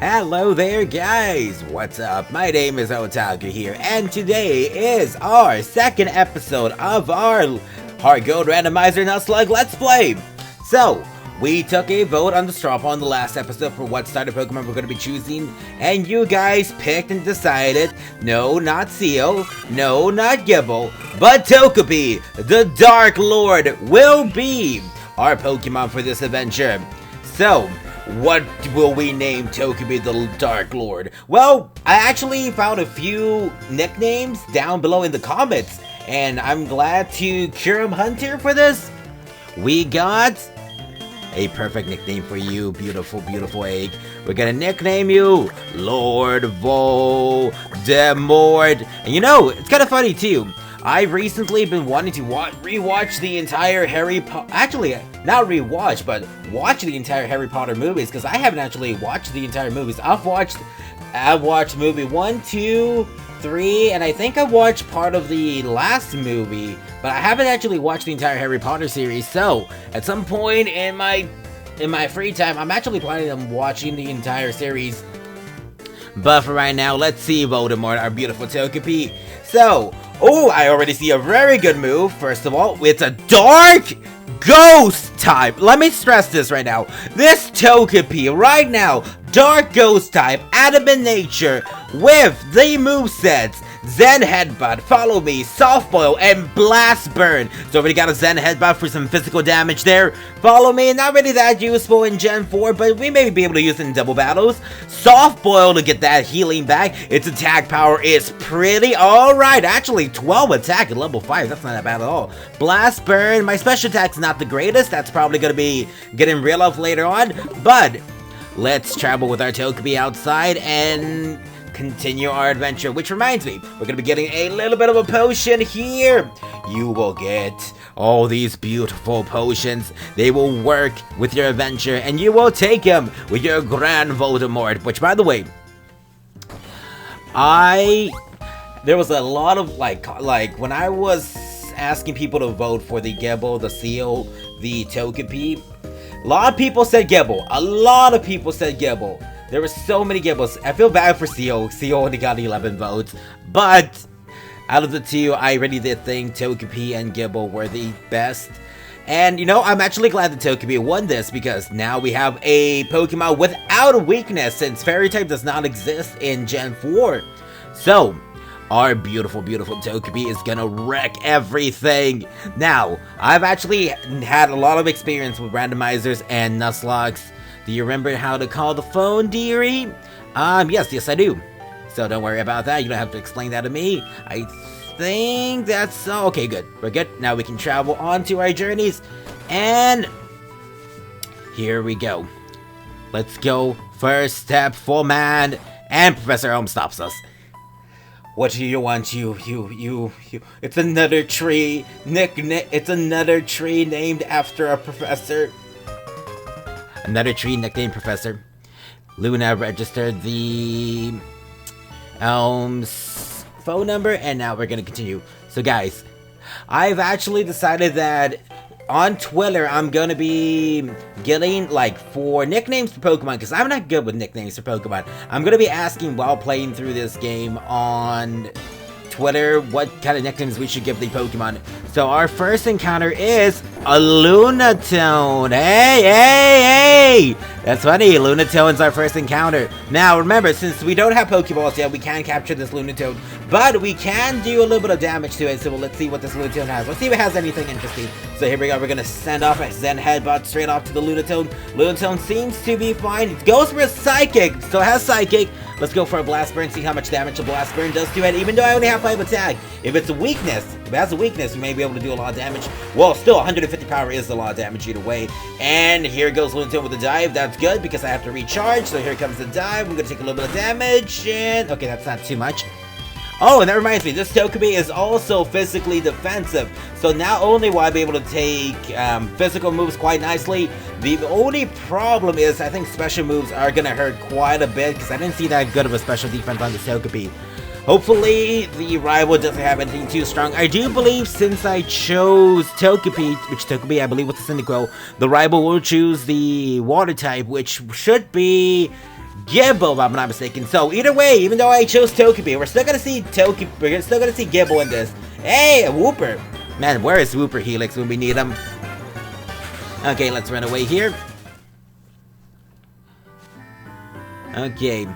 Hello there guys, what's up? My name is Otaku here, and today is our second episode of our Heartgold Randomizer Nuzlocke Let's Play. So, we took a vote on the straw poll in the last episode for what starter Pokemon we're going to be choosing, and you guys picked and decided, no, not Seal, no, not Gible, but Togepi, the Dark Lord, will be our Pokemon for this adventure. So, what will we name Togepi the Dark Lord? Well, I actually found a few nicknames down below in the comments, and I'm glad to Kyurem Hunter for this. We got a perfect nickname for you, beautiful, beautiful egg. We're gonna nickname you Lord Voldemort. And you know, it's kind of funny too. I've recently been wanting to rewatch the entire Harry Potter, actually, not rewatch, but watch the entire Harry Potter movies, because I haven't actually watched the entire movies. I've watched movie 1, 2, 3, and I think I watched part of the last movie, but I haven't actually watched the entire Harry Potter series. So, at some point in my free time, I'm actually planning on watching the entire series. But for right now, let's see Voldemort, our beautiful Togepi. So, oh, I already see a very good move. First of all, it's a Dark Ghost type. Let me stress this right now. This Togepi right now, Dark Ghost type, Adamant Nature, with the movesets Zen Headbutt, Follow Me, Soft Boil, and Blast Burn. So already got a Zen Headbutt for some physical damage there. Follow Me, not really that useful in Gen 4, but we may be able to use it in double battles. Soft Boil to get that healing back. Its attack power is pretty alright. Actually, 12 attack at level 5. That's not that bad at all. Blast Burn, my special attack's not the greatest. That's probably going to be getting real of later on. But let's travel with our Togepi outside and continue our adventure, which reminds me, we're gonna be getting a little bit of a potion here. You will get all these beautiful potions. They will work with your adventure, and you will take them with your Grand Voldemort, which, by the way, there was a lot of, like, when I was asking people to vote for the Gible, the Seal, the Togepi, a lot of people said Gible. A lot of people said Gible. There were so many Gibles. I feel bad for Seal. Seal only got 11 votes. But out of the two, I really did think Togepi and Gible were the best. And, you know, I'm actually glad that Togepi won this, because now we have a Pokemon without a weakness, since Fairy type does not exist in Gen 4. So, our beautiful, beautiful Togepi is gonna wreck everything. Now, I've actually had a lot of experience with randomizers and Nuzlockes. Do you remember how to call the phone, dearie? Yes, I do. So don't worry about that. You don't have to explain that to me. I think that's all. Okay, good. We're good. Now we can travel on to our journeys. And here we go. Let's go. First step, full man. And Professor Elm stops us. What do you want, you? It's another tree. It's another tree named after a professor. Another tree nicknamed Professor. Luna registered the Elm's phone number, and now we're gonna continue. So guys, I've actually decided that on Twitter, I'm gonna be getting, like, for nicknames for Pokemon, because I'm not good with nicknames for Pokemon. I'm gonna be asking while playing through this game on Twitter what kind of nicknames we should give the Pokemon. So our first encounter is a Lunatone. Hey! That's funny, Lunatone's our first encounter. Now remember, since we don't have Pokeballs yet, we can't capture this Lunatone, but we can do a little bit of damage to it. So let's see what this Lunatone has. Let's see if it has anything interesting. So here we go, we're gonna send off a Zen Headbutt straight off to the Lunatone. Lunatone seems to be fine. It goes for a Psychic, so it has Psychic. Let's go for a Blast Burn, see how much damage a Blast Burn does to it, even though I only have 5 attack. If it's a weakness, if it has a weakness, we may be able to do a lot of damage. Well, still, 150 power is a lot of damage either way. And here goes Lunatone with the dive. That's good, because I have to recharge, so here comes the dive. We're gonna take a little bit of damage, and okay, that's not too much. Oh, and that reminds me, this Togepi is also physically defensive. So not only will I be able to take physical moves quite nicely, the only problem is I think special moves are going to hurt quite a bit, because I didn't see that good of a special defense on this Togepi. Hopefully, the rival doesn't have anything too strong. I do believe since I chose Togepi, which Togepi I believe was the Cyndaquil, the rival will choose the Water type, which should be Gibble, if I'm not mistaken. So either way, even though I chose Togepi, we're still gonna see Gibble in this. Hey, a Wooper. Man, where is Wooper Helix when we need him? Okay, let's run away here. Okay.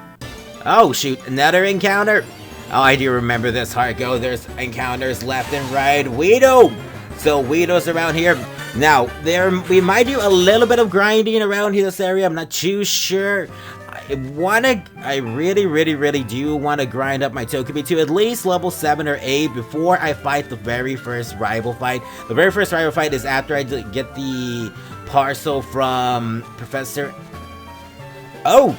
Oh, shoot. Another encounter. Oh, I do remember this, Heartgold. There's encounters left and right. Weedle! So, Weedle's around here. Now, we might do a little bit of grinding around here, this area. I'm not too sure. I really do want to grind up my Togepi to at least level 7 or 8 before I fight the very first rival fight. The very first rival fight is after I get the parcel from Professor Oak.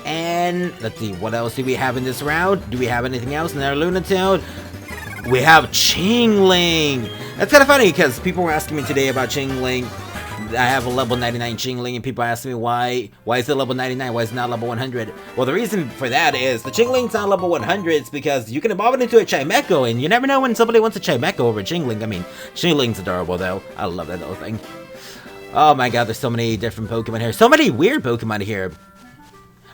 And let's see, what else do we have in this round? Do we have anything else in our Lunatone? We have Chingling. That's kind of funny because people were asking me today about Chingling. I have a level 99 Chingling, and people ask me why is it level 99? Why is it not level 100? Well, the reason for that is the Chingling's not level 100. It's because you can evolve it into a Chimecho, and you never know when somebody wants a Chimecho over a Chingling. I mean, Chingling's adorable though. I love that little thing. Oh my god, there's so many different Pokemon here. So many weird Pokemon here.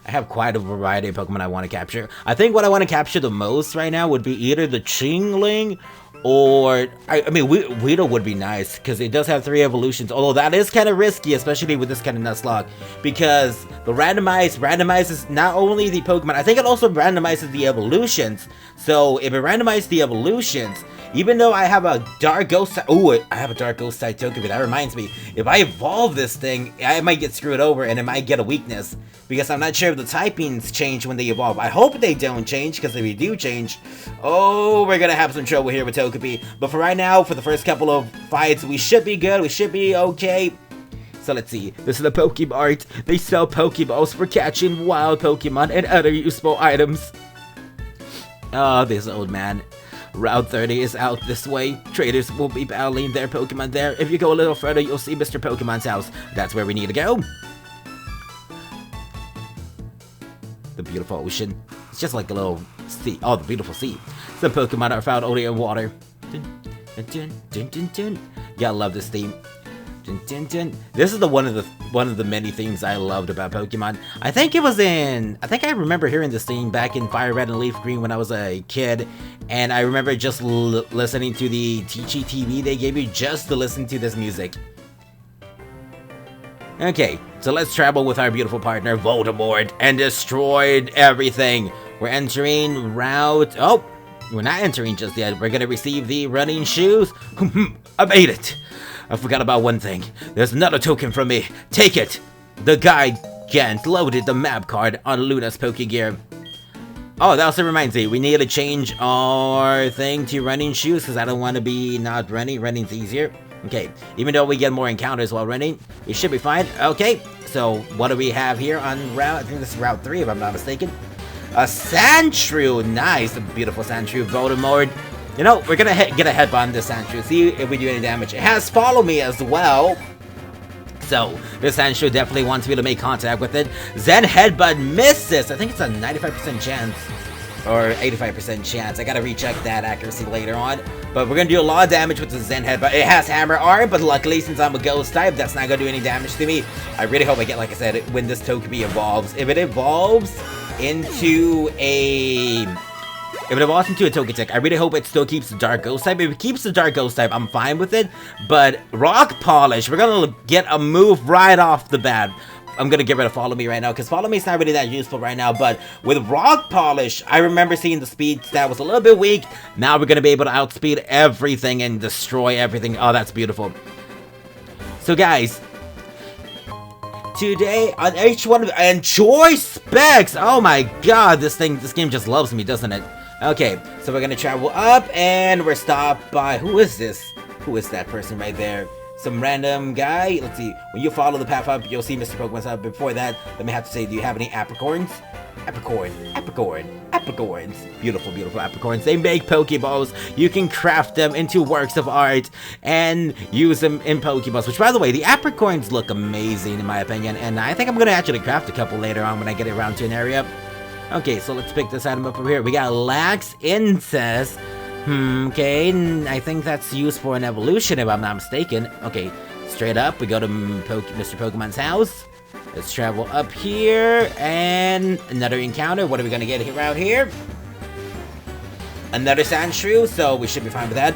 I have quite a variety of Pokemon I want to capture. I think what I want to capture the most right now would be either the Chingling or, I mean, Weedle would be nice because it does have 3 evolutions. Although that is kind of risky, especially with this kind of Nuzlocke, because the randomizes not only the Pokemon, I think it also randomizes the evolutions. So if it randomizes the evolutions, even though I have a Dark Ghost, I have a Dark Ghost type Togepi. That reminds me, if I evolve this thing, I might get screwed over and it might get a weakness. Because I'm not sure if the typings change when they evolve. I hope they don't change, because if they do change, oh, we're gonna have some trouble here with Togepi. But for right now, for the first couple of fights, we should be good. We should be okay. So let's see. This is the Pokemart. They sell Pokeballs for catching wild Pokemon and other useful items. Oh, this old man. Route 30 is out this way. Traders will be battling their Pokemon there. If you go a little further, you'll see Mr. Pokemon's house. That's where we need to go. The beautiful ocean. It's just like a little sea. Oh, the beautiful sea. Some Pokemon are found only in water. Dun, dun, dun, dun, dun, dun. Yeah, I love this theme. Dun, dun, dun. This is one of the many themes I loved about Pokemon. I think I remember hearing this theme back in Fire Red and Leaf Green when I was a kid, and I remember just listening to the Teachy TV they gave you just to listen to this music. Okay, so let's travel with our beautiful partner Voldemort and destroyed everything. We're entering route... Oh, we're not entering just yet. We're gonna receive the running shoes. I made it. I forgot about one thing. There's another token from me. Take it. The guy Gent loaded the map card on Luna's Pokegear. Oh, that also reminds me. We need to change our thing to running shoes because I don't want to be not running. Running's easier. Okay, even though we get more encounters while running, we should be fine. Okay, so what do we have here on route? I think this is route 3 if I'm not mistaken. A Sandshrew, nice, a beautiful Sandshrew. Voldemort. You know, we're gonna get a headbutt on this Sandshrew, see if we do any damage. It has Follow Me as well. So, this Sandshrew definitely wants me to make contact with it. Zen Headbutt misses. I think it's a 95% chance. Or 85% chance. I gotta recheck that accuracy later on. But we're gonna do a lot of damage with the Zen Headbutt. It has Hammer Arm, but luckily since I'm a Ghost type, that's not gonna do any damage to me. I really hope I get, like I said, when this Togepi evolves. If it evolves into a Togetic, I really hope it still keeps the Dark Ghost type. If it keeps the Dark Ghost type, I'm fine with it. But Rock Polish, we're gonna get a move right off the bat. I'm gonna get rid of Follow Me right now, because Follow Me is not really that useful right now, but with Rock Polish, I remember seeing the speed stat was a little bit weak. Now we're gonna be able to outspeed everything and destroy everything. Oh, that's beautiful. So guys, today on each one of enjoy specs. Oh my god, this game just loves me, doesn't it? Okay, so we're gonna travel up, and we're stopped by, who is this? Who is that person right there? Some random guy. Let's see. When you follow the path up, you'll see Mr. Pokemon's up. Before that, let me have to say, do you have any apricorns? Apricorns. Beautiful, beautiful apricorns. They make Pokeballs. You can craft them into works of art and use them in Pokeballs. Which, by the way, the apricorns look amazing in my opinion. And I think I'm going to actually craft a couple later on when I get around to an area. Okay, so let's pick this item up over here. We got Lax Incest. Okay, I think that's used for an evolution if I'm not mistaken. Okay, straight up, we go to Mr. Pokemon's house. Let's travel up here, and another encounter. What are we gonna get here out here? Another sand shrew, so we should be fine with that.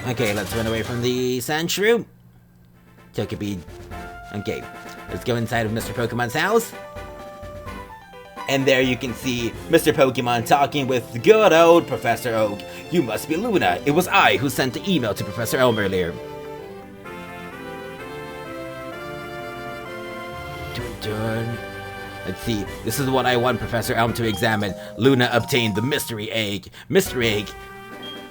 Okay, let's run away from the sand shrew. Togepi. Okay, let's go inside of Mr. Pokemon's house. And there you can see Mr. Pokemon talking with good old Professor Oak. You must be Luna. It was I who sent the email to Professor Elm earlier. Let's see. This is what I want Professor Elm to examine. Luna obtained the mystery egg. Mystery egg.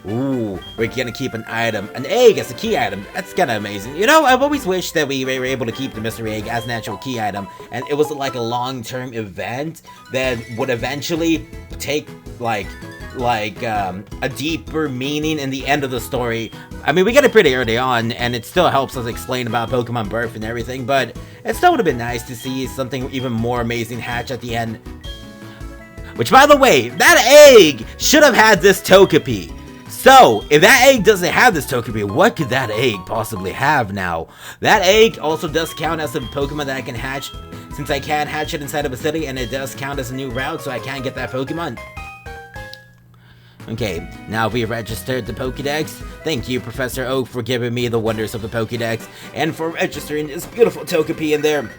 Ooh, we're gonna keep an item. An egg as a key item. That's kinda amazing. You know, I've always wished that we were able to keep the mystery egg as an actual key item. And it was like a long-term event that would eventually take, like a deeper meaning in the end of the story. I mean, we get it pretty early on, and it still helps us explain about Pokemon birth and everything, but it still would have been nice to see something even more amazing hatch at the end. Which, by the way, that egg should have had this Togepi. So, if that egg doesn't have this Togepi, what could that egg possibly have now? That egg also does count as a Pokemon that I can hatch, since I can hatch it inside of a city, and it does count as a new route, so I can get that Pokemon. Okay, now we registered the Pokédex. Thank you, Professor Oak, for giving me the wonders of the Pokédex, and for registering this beautiful Togepi in there.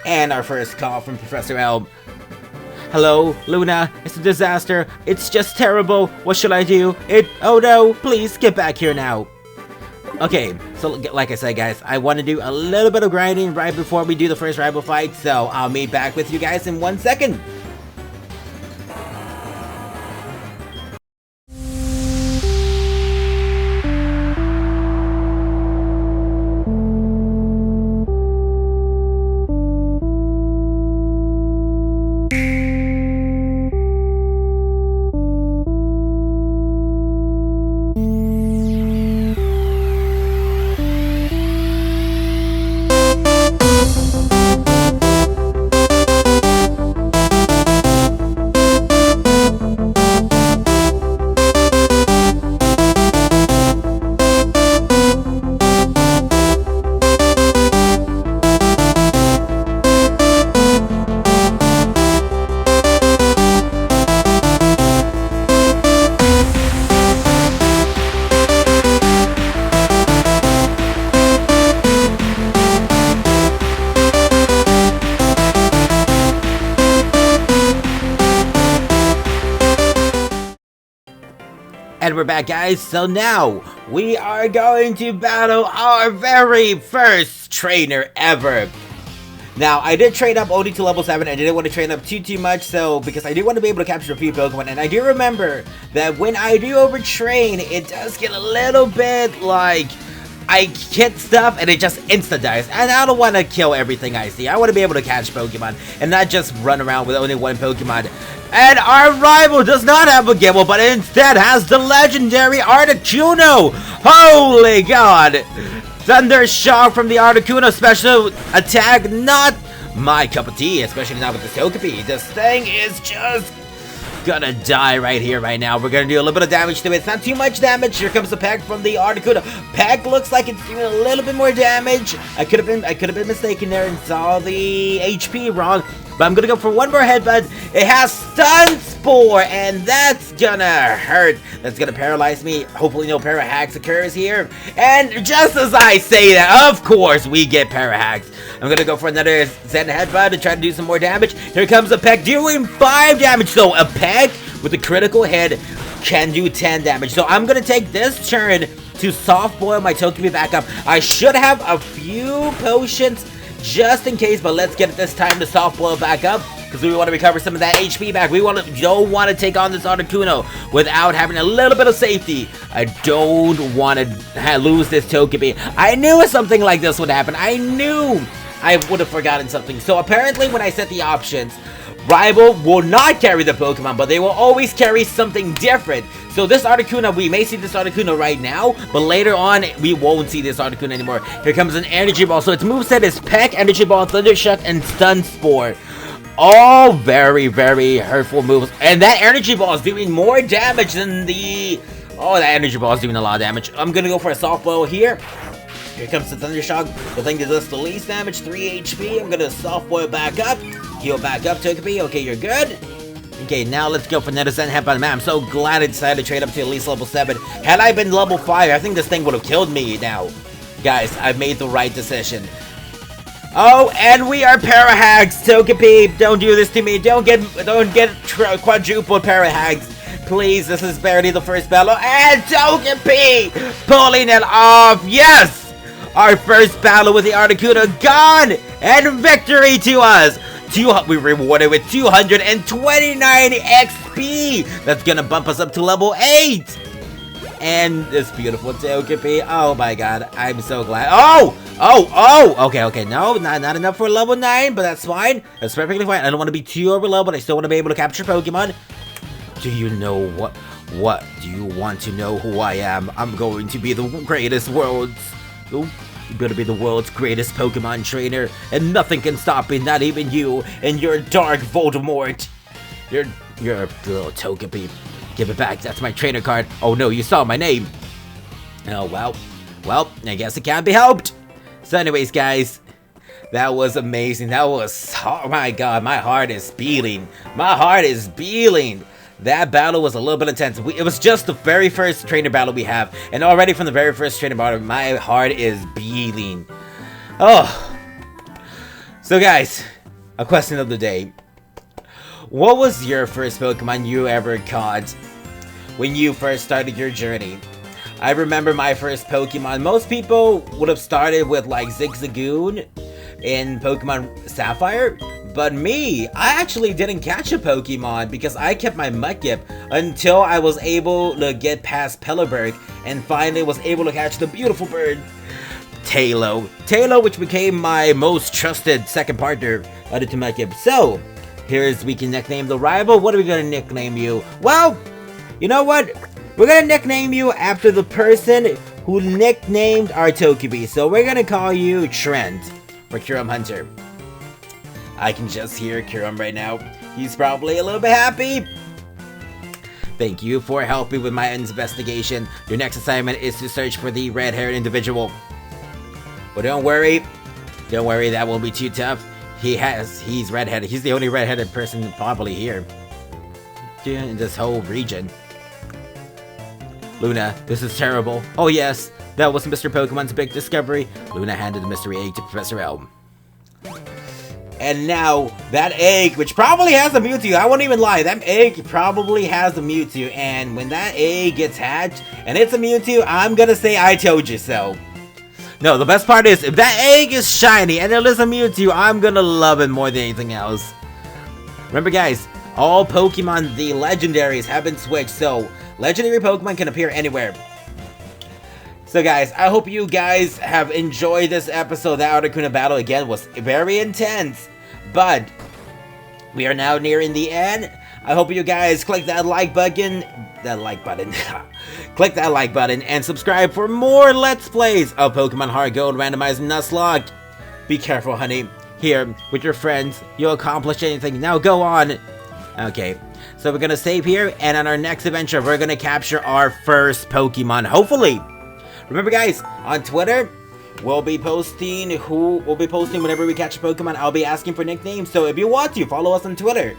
And our first call from Professor Elm. Hello, Luna, it's a disaster. It's just terrible. What should I do? Oh no, please get back here now. Okay, so like I said, guys, I want to do a little bit of grinding right before we do the first rival fight, so I'll meet back with you guys in 1 second. And we're back, guys. So now we are going to battle our very first trainer ever. Now, I did train up only to level 7. I didn't want to train up too much, so because I do want to be able to capture a few Pokemon. And I do remember that when I do overtrain, it does get a little bit like I hit stuff and it just insta-dies. And I don't want to kill everything I see. I want to be able to catch Pokemon and not just run around with only one Pokemon. And our rival does not have a Gible, but instead has the legendary Articuno. Holy God! Thunder Shock from the Articuno special attack, not my cup of tea, especially not with the Togepi. This thing is just gonna die right here, right now. We're gonna do a little bit of damage to it. It's not too much damage. Here comes the Peck from the Articuno. Peck looks like it's doing a little bit more damage. I could have been mistaken there and saw the HP wrong. But I'm gonna go for one more headbutt. It has Stun Spore, and that's gonna hurt. That's gonna paralyze me. Hopefully no Parahacks occurs here. And just as I say that, of course we get Parahacks. I'm gonna go for another Zen headbutt to try to do some more damage. Here comes a Peck doing 5 damage. So a Peck with a critical hit can do 10 damage. So I'm gonna take this turn to soft boil my Togepi back up. I should have a few potions just in case, but let's get it this time to soft boil back up because we want to recover some of that HP back. We don't want to take on this Articuno without having a little bit of safety. I don't want to lose this Togepi. I knew something like this would happen. I knew I would have forgotten something. So apparently when I set the options, rival will not carry the Pokemon, but they will always carry something different. So this Articuno, we may see this Articuno right now, but later on, we won't see this Articuno anymore. Here comes an Energy Ball. So its moveset is Peck, Energy Ball, Thunder Shock, and Stun Spore. All very, very hurtful moves. And that Energy Ball is doing more damage than the... Oh, that Energy Ball is doing a lot of damage. I'm gonna go for a soft blow here. Here comes the Thunder Shock. The thing that does the least damage, 3 HP. I'm gonna soft boil back up. Heal back up, Togepi. Okay, you're good. Okay, now let's go for another Zen Headbutt. Man, I'm so glad I decided to trade up to at least level 7. Had I been level 5, I think this thing would have killed me now. Guys, I've made the right decision. Oh, and we are Parahags, Togepi. Don't do this to me. Don't get quadruple Parahags. Please, this is barely the first battle. And Togepi pulling it off. Yes! Our first battle with the Articuno gone! And victory to us! We rewarded with 229 XP! That's gonna bump us up to level 8! And this beautiful Togepi. Oh my god, I'm so glad. Okay, no, not enough for level 9, but that's fine. That's perfectly fine. I don't want to be too over level, but I still want to be able to capture Pokemon. Do you know what? Do you want to know who I am? I'm going to be the greatest I'm gonna be the world's greatest Pokemon trainer, and nothing can stop me, not even you and your dark Voldemort. You're a little Togepi. Give it back, that's my trainer card. Oh no, you saw my name. Oh, well, I guess it can't be helped. So anyways, guys, that was amazing. That was, oh my god, my heart is beating. My heart is beating. That battle was a little bit intense. It was just the very first trainer battle we have. And already from the very first trainer battle, my heart is beating. Oh. So guys, a question of the day. What was your first Pokemon you ever caught when you first started your journey? I remember my first Pokemon. Most people would have started with like Zigzagoon in Pokemon Sapphire. But me, I actually didn't catch a Pokemon because I kept my Mudkip until I was able to get past Pelipperk and finally was able to catch the beautiful bird, Touhou. Touhou, which became my most trusted second partner other to Mudkip. So, we can nickname the rival. What are we gonna nickname you? Well, you know what? We're gonna nickname you after the person who nicknamed our Togepi. So we're gonna call you Trent for Kyurem Hunter. I can just hear Kyurem right now. He's probably a little bit happy. Thank you for helping with my investigation. Your next assignment is to search for the red-haired individual. But don't worry, that won't be too tough. He's red-headed. He's the only red-headed person probably here in this whole region. Luna, this is terrible. Oh yes, that was Mr. Pokemon's big discovery. Luna handed the mystery egg to Professor Elm. And now, that egg, which probably has a Mewtwo, I won't even lie, that egg probably has a Mewtwo, and when that egg gets hatched, and it's a Mewtwo, I'm gonna say I told you so. No, the best part is, if that egg is shiny, and it is a Mewtwo, I'm gonna love it more than anything else. Remember guys, all Pokemon, the legendaries, have been switched, so legendary Pokemon can appear anywhere. So guys, I hope you guys have enjoyed this episode. That Articuno battle again was very intense, but we are now nearing the end. I hope you guys click that like button, click that like button and subscribe for more Let's Plays of Pokemon Heartgold Randomizer Nuzlocke. Be careful, honey. Here, with your friends, you'll accomplish anything. Now go on. Okay, so we're gonna save here, and on our next adventure, we're gonna capture our first Pokemon, hopefully. Remember guys, on Twitter, we'll be posting whenever we catch a Pokemon. I'll be asking for nicknames, so if you want to, follow us on Twitter.